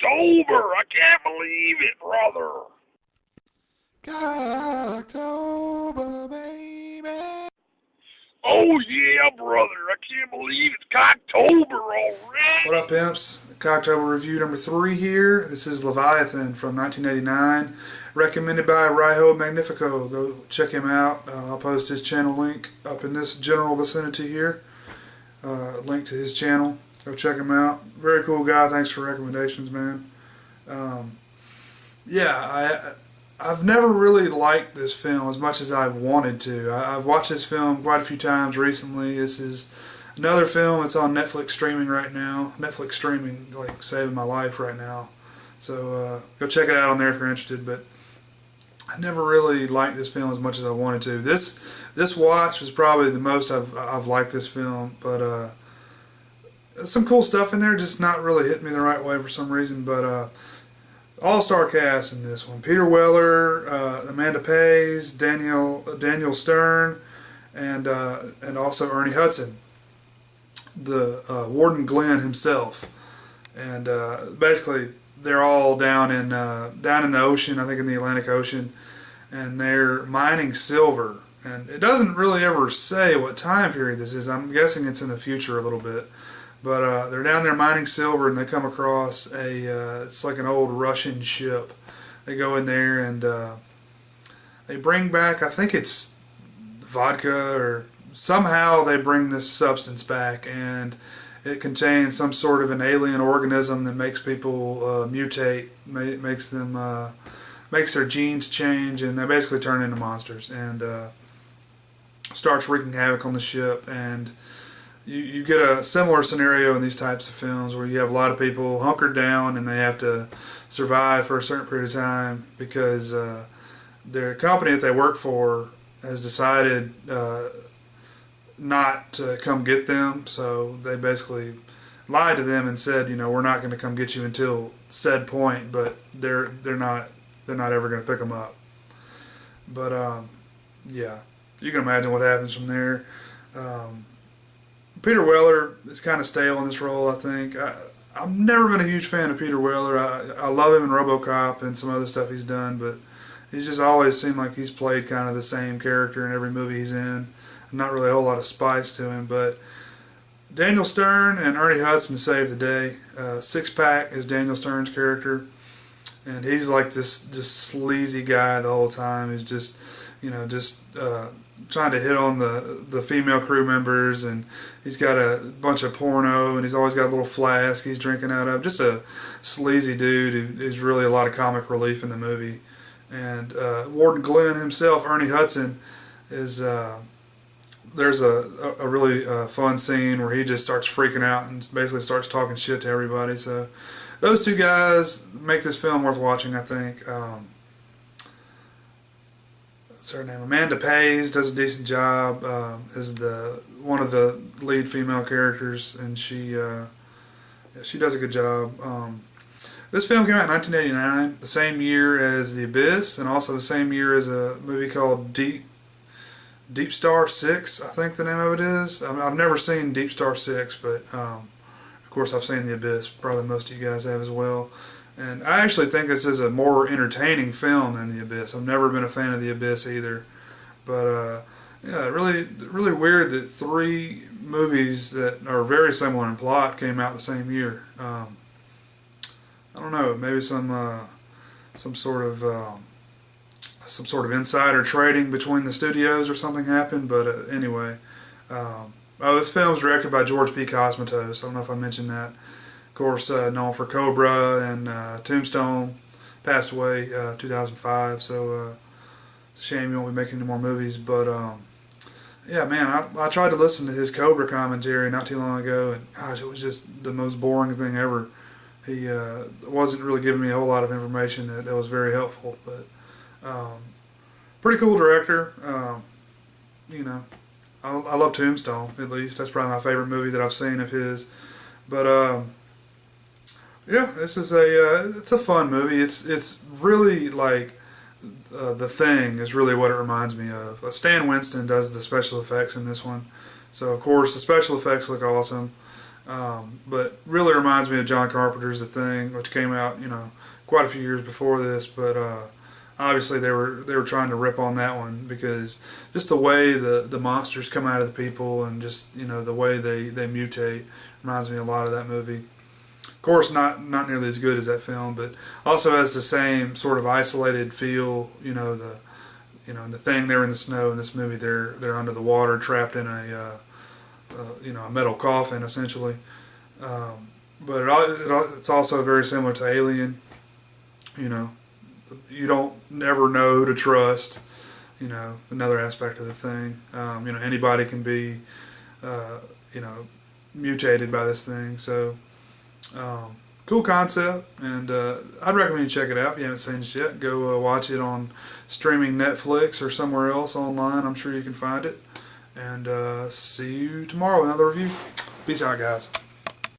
Cocktober! I can't believe it, brother! Cocktober, baby. Oh yeah, brother! I can't believe it's Cocktober already! What up, pimps? Cocktober review number 3 here. This is Leviathan from 1989, recommended by RyHoMagnifico. Go check him out. I'll post his channel link up in this general vicinity here. Link to his channel. Go check him out. Very cool guy. Thanks for recommendations, man. I've never really liked this film as much as I've wanted to. I've watched this film quite a few times recently. This is another film that's on Netflix streaming right now. Netflix streaming, like, saving my life right now. So go check it out on there if you're interested. But I never really liked this film as much as I wanted to. This watch was probably the most I've liked this film. But some cool stuff in there, just not really hitting me the right way for some reason. But all-star cast in this one: Peter Weller, Amanda Pays, Daniel Stern, and also Ernie Hudson, the Warden Glenn himself. And basically, they're all down in the ocean, I think in the Atlantic Ocean, and they're mining silver. And it doesn't really ever say what time period this is. I'm guessing it's in the future a little bit. But they're down there mining silver, and they come across it's like an old Russian ship. They go in there, and they bring back, I think it's vodka, or somehow they bring this substance back, and it contains some sort of an alien organism that makes people mutate, makes their genes change, and they basically turn into monsters, and starts wreaking havoc on the ship. And you get a similar scenario in these types of films where you have a lot of people hunkered down and they have to survive for a certain period of time because their company that they work for has decided not to come get them. So they basically lied to them and said, we're not going to come get you until said point, but they're not ever going to pick them up. But yeah, you can imagine what happens from there. Peter Weller is kind of stale in this role, I think. I've never been a huge fan of Peter Weller. I love him in RoboCop and some other stuff he's done, but he's just always seemed like he's played kind of the same character in every movie he's in. Not really a whole lot of spice to him, but Daniel Stern and Ernie Hudson save the day. Six Pack is Daniel Stern's character, and he's like this just sleazy guy the whole time. He's just, trying to hit on the female crew members, and he's got a bunch of porno, and he's always got a little flask he's drinking out of. Just a sleazy dude who is really a lot of comic relief in the movie. And Warden Glenn himself, Ernie Hudson, is there's a really fun scene where he just starts freaking out and basically starts talking shit to everybody. So those two guys make this film worth watching, I think. What's her name? Amanda Pays does a decent job as one of the lead female characters, and she does a good job. This film came out in 1989, the same year as The Abyss, and also the same year as a movie called Deep Star 6, I think the name of it is. I've never seen Deep Star 6, but of course I've seen The Abyss. Probably most of you guys have as well. And I actually think this is a more entertaining film than The Abyss. I've never been a fan of The Abyss either. But yeah, really weird that 3 movies that are very similar in plot came out the same year. I don't know, maybe some sort of insider trading between the studios or something happened. But anyway, this film was directed by George P. Cosmatos. I don't know if I mentioned that. Of course, known for Cobra and Tombstone. Passed away 2005, so it's a shame he won't be making any more movies. But yeah, man, I tried to listen to his Cobra commentary not too long ago, and gosh, it was just the most boring thing ever. He wasn't really giving me a whole lot of information that was very helpful, but pretty cool director. I love Tombstone, at least. That's probably my favorite movie that I've seen of his. But yeah, this is it's a fun movie. It's really like The Thing is really what it reminds me of. Stan Winston does the special effects in this one, so of course the special effects look awesome. But really reminds me of John Carpenter's The Thing, which came out, quite a few years before this. But obviously they were trying to rip on that one because just the way the monsters come out of the people and just the way they mutate reminds me a lot of that movie. Of course, not nearly as good as that film, but also has the same sort of isolated feel. In The Thing, they're in the snow. In this movie, they're under the water, trapped in a metal coffin, essentially. But it's also very similar to Alien. You don't never know who to trust. Another aspect of The Thing. Anybody can be, mutated by this thing. So, cool concept, and I'd recommend you check it out if you haven't seen it yet. Go watch it on streaming Netflix or somewhere else online. I'm sure you can find it. And see you tomorrow with another review. Peace out, guys.